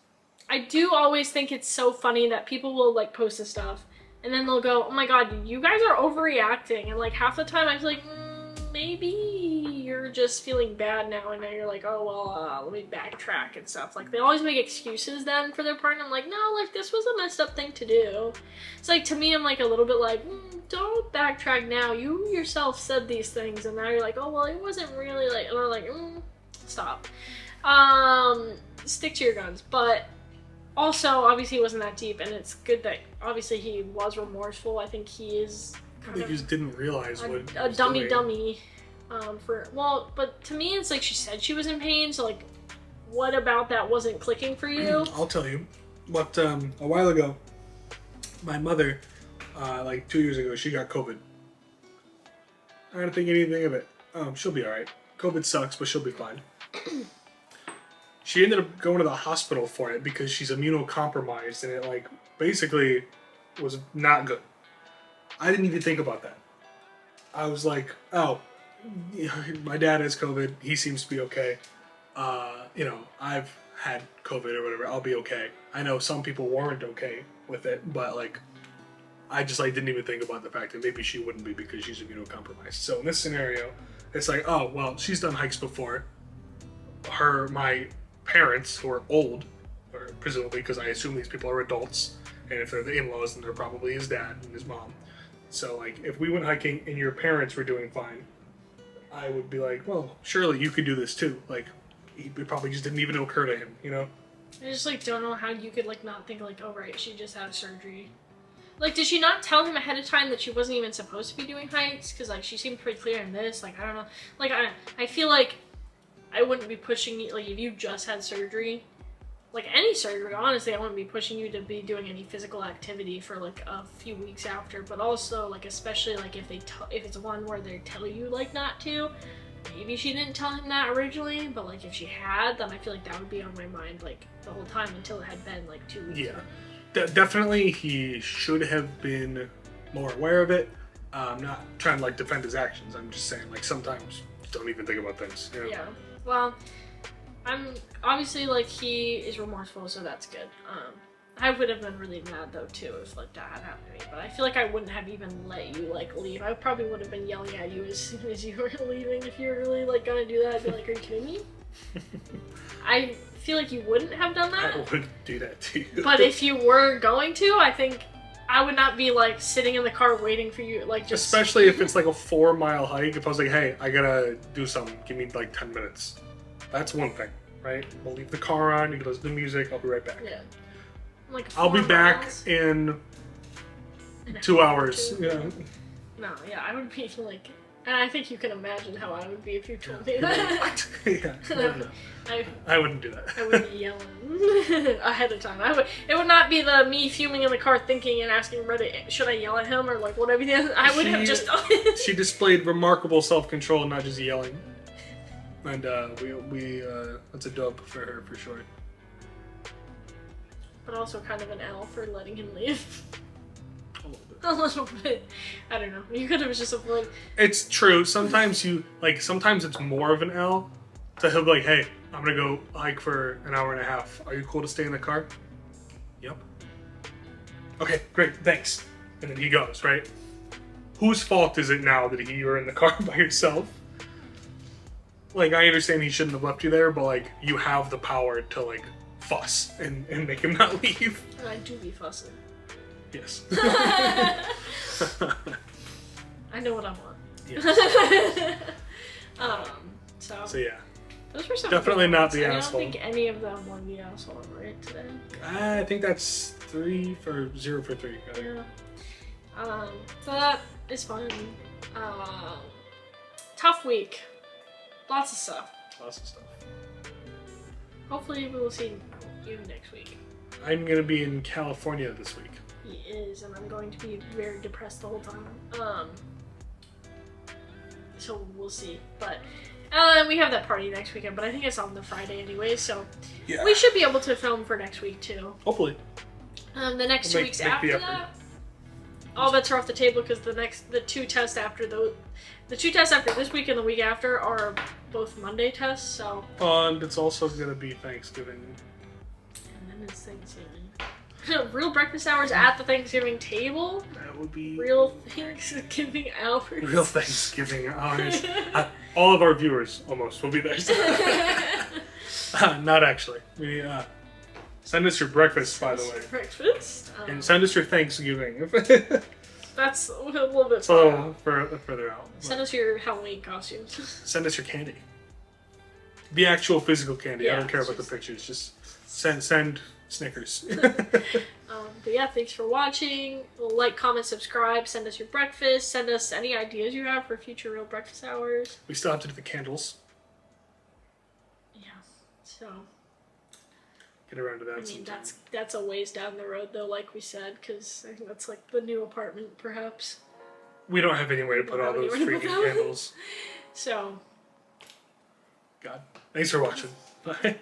I do always think it's so funny that people will, post this stuff, and then they'll go, oh my god, you guys are overreacting. And, half the time I feel like, maybe you're just feeling bad now, and now you're like, oh, well, let me backtrack and stuff. They always make excuses then for their partner. I'm like, no, this was a messed up thing to do. It's to me, I'm a little bit don't backtrack now. You yourself said these things, and now you're like, oh, well, it wasn't really and I'm like, stop. Stick to your guns. But also, obviously, it wasn't that deep, and it's good that, obviously, he was remorseful. I think he is he just didn't realize what a dummy. But to me, it's she said she was in pain, so what about that wasn't clicking for you? I'll tell you. But a while ago, my mother, 2 years ago, she got COVID. I didn't think anything of it. She'll be alright. COVID sucks, but she'll be fine. She ended up going to the hospital for it because she's immunocompromised, and it basically was not good. I didn't even think about that. I was like, oh, my dad has COVID. He seems to be okay. I've had COVID or whatever. I'll be okay. I know some people weren't okay with it, but I just didn't even think about the fact that maybe she wouldn't be because she's immunocompromised. So in this scenario, it's oh, well, she's done hikes before. My parents, who are old, or presumably because I assume these people are adults, and if they're the in-laws, then they're probably his dad and his mom. So, if we went hiking and your parents were doing fine, I would be well, surely you could do this too. It probably just didn't even occur to him, you know? I just, don't know how you could, not think, oh, right, she just had surgery. Did she not tell him ahead of time that she wasn't even supposed to be doing hikes? Because, she seemed pretty clear in this. I don't know. I feel like I wouldn't be pushing you, if you just had surgery. Any surgery, honestly, I wouldn't be pushing you to be doing any physical activity for a few weeks after. But also, especially if it's one where they tell you not to. Maybe she didn't tell him that originally, but if she had, then I feel that would be on my mind the whole time until it had been 2 weeks. Yeah, definitely he should have been more aware of it. I'm not trying to defend his actions. I'm just saying sometimes don't even think about things. You know? Yeah. Well, I'm obviously he is remorseful, so that's good. I would have been really mad though too if that had happened to me, but I feel I wouldn't have even let you leave. I probably would have been yelling at you as soon as you were leaving if you were really gonna do that. I'd be are you kidding me? I feel like you wouldn't have done that. I wouldn't do that to you. But if you were going to, I think I would not be like sitting in the car waiting for you, like just. Especially if it's like a 4-mile hike. If I was like, hey, I gotta do something, give me like 10 minutes. That's one thing, right? We'll leave the car on. You can listen to music. I'll be right back. Yeah. Like I'll be 4 back miles. in An 2 hour or hours. two. Yeah. No, yeah, I would be like, and I think you can imagine how I would be if you told me that. Yeah. No. I wouldn't do that. I would be yelling ahead of time. It would not be the me fuming in the car thinking and asking Reddit, should I yell at him or like whatever. I would have just done it. She displayed remarkable self-control, not just yelling. And we that's a dub for her for sure. But also kind of an L for letting him leave. A little bit. A little bit. I don't know. You could have just avoided. It's true. Sometimes sometimes it's more of an L. So he'll be like, hey, I'm gonna go hike for an hour and a half. Are you cool to stay in the car? Yep. Okay, great, thanks. And then he goes, right? Whose fault is it now that you were in the car by yourself? Like, I understand he shouldn't have left you there, but like, you have the power to like fuss and make him not leave. And I do be fussing. Yes. I know what I want. Yes. So yeah. those were some Definitely good not ones. the I asshole. don't think any of them won the asshole right today. I think that's 0 for 3. Yeah. So that is fun. Tough week. Lots of stuff. Lots of stuff. Hopefully we will see you next week. I'm gonna be in California this week. He is, and I'm going to be very depressed the whole time. So we'll see. But we have that party next weekend, but I think it's on the Friday anyway, so Yeah. we should be able to film for next week too. Hopefully. The next We'll 2 weeks make the after effort. that, all bets are off the table because the two tests after this week and the week after are both Monday tests. So. And it's also gonna be Thanksgiving. And then it's Thanksgiving. Real breakfast hours at the Thanksgiving table. That would be Real Thanksgiving hours. real Thanksgiving hours. All of our viewers almost will be there. Not actually. We send us your breakfast, by the way, Breakfast. and send us your Thanksgiving. That's a little bit So far out. further out. Send us your Halloween costumes. Send us your candy. The actual physical candy. I Yeah, don't care about the just- pictures. Just send Snickers. But yeah, thanks for watching. Like, comment, subscribe. Send us your breakfast. Send us any ideas you have for future real breakfast hours. We still have to do the candles. Yeah. So Get around to that I mean, sometime. that's a ways down the road, though, like we said, because I think that's like the new apartment, perhaps. We don't have any way to put all those Anywhere to put freaking them. candles. So. God. Thanks for watching. Bye.